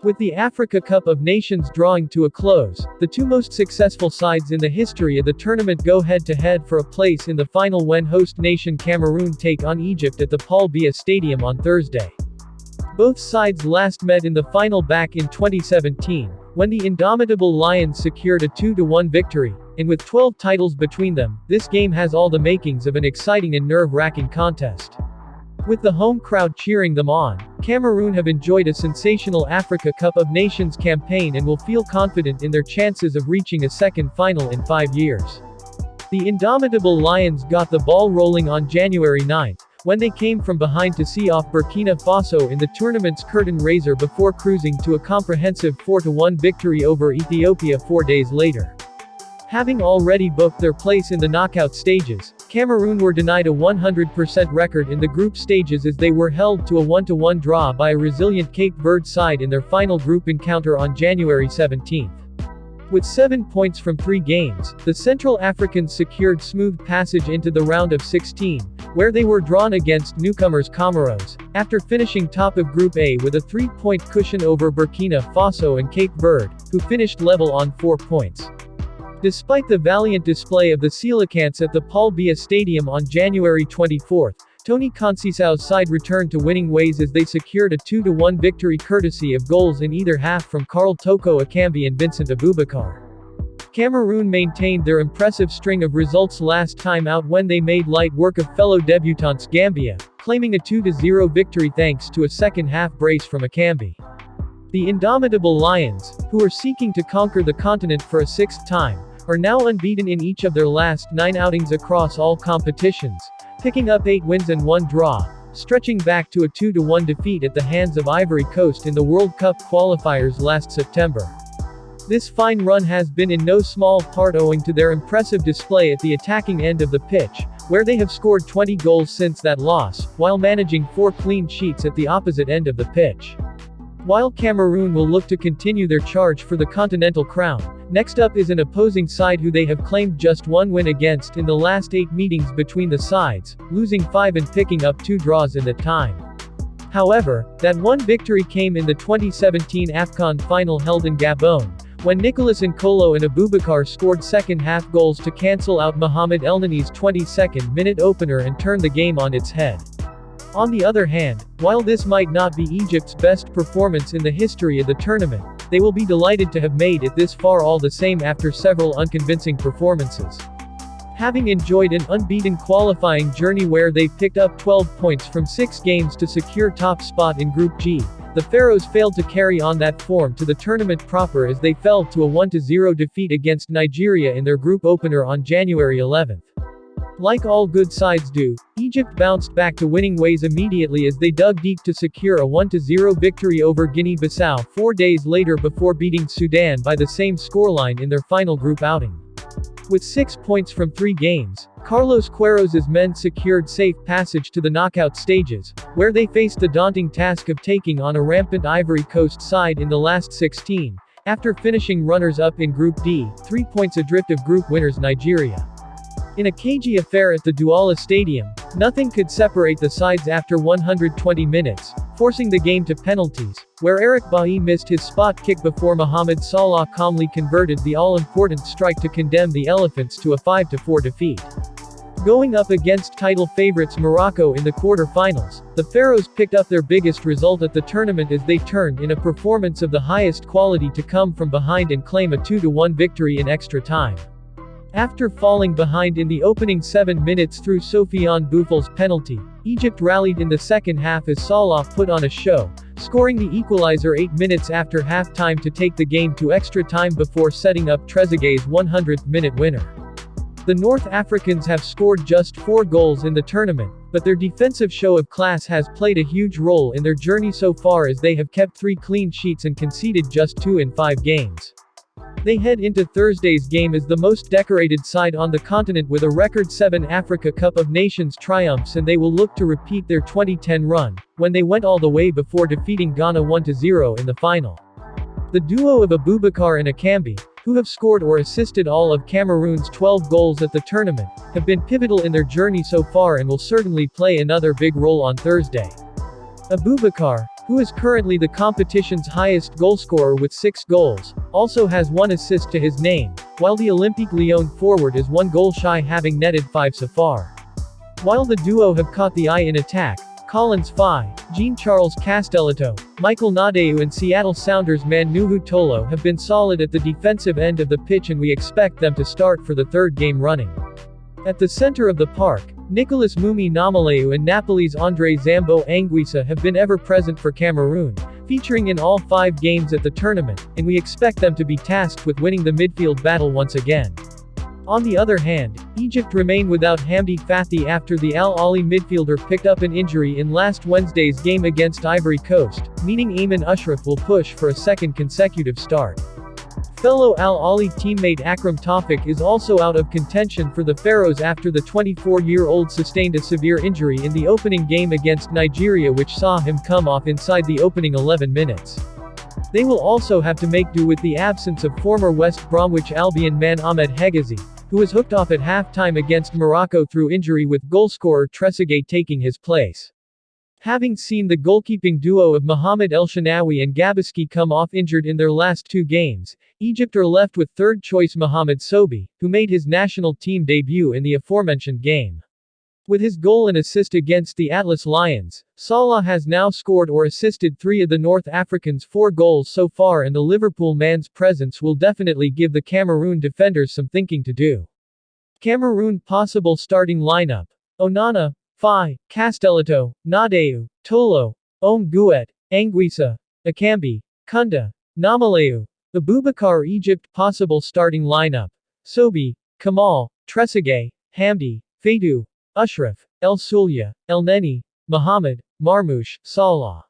With the Africa Cup of Nations drawing to a close, the two most successful sides in the history of the tournament go head-to-head for a place in the final when host nation Cameroon take on Egypt at the Paul Biya Stadium on Thursday. Both sides last met in the final back in 2017, when the indomitable Lions secured a 2-1 victory, and with 12 titles between them, this game has all the makings of an exciting and nerve-wracking contest. With the home crowd cheering them on, Cameroon have enjoyed a sensational Africa Cup of Nations campaign and will feel confident in their chances of reaching a second final in 5 years. The indomitable Lions got the ball rolling on January 9, when they came from behind to see off Burkina Faso in the tournament's curtain raiser before cruising to a comprehensive 4-1 victory over Ethiopia 4 days later. Having already booked their place in the knockout stages, Cameroon were denied a 100% record in the group stages as they were held to a 1-1 draw by a resilient Cape Verde side in their final group encounter on January 17. With 7 points from 3 games, the Central Africans secured smooth passage into the round of 16, where they were drawn against newcomers Comoros, after finishing top of Group A with a 3-point cushion over Burkina Faso and Cape Verde, who finished level on 4 points. Despite the valiant display of the Coelacanths at the Paul Biya Stadium on January 24, Tony Conceição's side returned to winning ways as they secured a 2-1 victory courtesy of goals in either half from Karl Toko Ekambi and Vincent Aboubakar. Cameroon maintained their impressive string of results last time out when they made light work of fellow debutants Gambia, claiming a 2-0 victory thanks to a second-half brace from Ekambi. The indomitable Lions, who are seeking to conquer the continent for a 6th time, are now unbeaten in each of their last 9 outings across all competitions, picking up 8 wins and 1 draw, stretching back to a 2-1 defeat at the hands of Ivory Coast in the World Cup qualifiers last September. This fine run has been in no small part owing to their impressive display at the attacking end of the pitch, where they have scored 20 goals since that loss, while managing 4 clean sheets at the opposite end of the pitch. While Cameroon will look to continue their charge for the continental crown, next up is an opposing side who they have claimed just 1 win against in the last 8 meetings between the sides, losing 5 and picking up 2 draws in that time. However, that one victory came in the 2017 Afcon final held in Gabon, when Nicolas Nkolo and Aboubakar scored second-half goals to cancel out Mohamed Elneni's 22nd-minute opener and turn the game on its head. On the other hand, while this might not be Egypt's best performance in the history of the tournament, they will be delighted to have made it this far all the same after several unconvincing performances. Having enjoyed an unbeaten qualifying journey where they picked up 12 points from 6 games to secure top spot in Group G, the Pharaohs failed to carry on that form to the tournament proper as they fell to a 1-0 defeat against Nigeria in their group opener on January 11. Like all good sides do, Egypt bounced back to winning ways immediately as they dug deep to secure a 1-0 victory over Guinea-Bissau 4 days later before beating Sudan by the same scoreline in their final group outing. With 6 points from 3 games, Carlos Queiroz's men secured safe passage to the knockout stages, where they faced the daunting task of taking on a rampant Ivory Coast side in the last 16, after finishing runners-up in Group D, 3 points adrift of group winners Nigeria. In a cagey affair at the Douala Stadium, nothing could separate the sides after 120 minutes, forcing the game to penalties, where Eric Bailly missed his spot kick before Mohamed Salah calmly converted the all-important strike to condemn the Elephants to a 5-4 defeat. Going up against title favorites Morocco in the quarter-finals, the Pharaohs picked up their biggest result at the tournament as they turned in a performance of the highest quality to come from behind and claim a 2-1 victory in extra time. After falling behind in the opening 7 minutes through Sofiane Bouffel's penalty, Egypt rallied in the second half as Salah put on a show, scoring the equalizer 8 minutes after half-time to take the game to extra time before setting up Trezeguet's 100th-minute winner. The North Africans have scored just 4 goals in the tournament, but their defensive show of class has played a huge role in their journey so far as they have kept 3 clean sheets and conceded just 2 in 5 games. They head into Thursday's game as the most decorated side on the continent with a record 7 Africa Cup of Nations triumphs, and they will look to repeat their 2010 run, when they went all the way before defeating Ghana 1-0 in the final. The duo of Aboubakar and Ekambi, who have scored or assisted all of Cameroon's 12 goals at the tournament, have been pivotal in their journey so far and will certainly play another big role on Thursday. Aboubakar, who is currently the competition's highest goalscorer with 6 goals, also has 1 assist to his name, while the Olympique Lyon forward is 1 goal shy, having netted 5 so far. While the duo have caught the eye in attack, Collins Fai, Jean-Charles Castelletto, Michael Nadeu and Seattle Sounders man Nuhu Tolo have been solid at the defensive end of the pitch, and we expect them to start for the 3rd game running. At the center of the park, Nicolas Mumi Namaleu and Napoli's Andre Zambo Anguissa have been ever present for Cameroon, featuring in all 5 games at the tournament, and we expect them to be tasked with winning the midfield battle once again. On the other hand, Egypt remain without Hamdi Fathi after the Al Ahly midfielder picked up an injury in last Wednesday's game against Ivory Coast, meaning Ayman Ashraf will push for a 2nd consecutive start. Fellow Al Ahly teammate Akram Tawfik is also out of contention for the Pharaohs after the 24-year-old sustained a severe injury in the opening game against Nigeria, which saw him come off inside the opening 11 minutes. They will also have to make do with the absence of former West Bromwich Albion man Ahmed Hegazi, who was hooked off at halftime against Morocco through injury, with goalscorer Trezeguet taking his place. Having seen the goalkeeping duo of Mohamed El Shanawi and Gabaski come off injured in their last 2 games, Egypt are left with 3rd choice Mohamed Sobi, who made his national team debut in the aforementioned game. With his goal and assist against the Atlas Lions, Salah has now scored or assisted 3 of the North Africans' 4 goals so far, and the Liverpool man's presence will definitely give the Cameroon defenders some thinking to do. Cameroon possible starting lineup: Onana, Fai, Castelletto, Nadeu, Tolo, Guet, Anguissa, Akambi, Kunda, Namaleu, Abubakar. Egypt possible starting lineup: Sobi, Kamal, Trezeguet, Hamdi, Fadou, Ashraf, El Soulia, El Neni, Mohamed, Marmoush, Salah.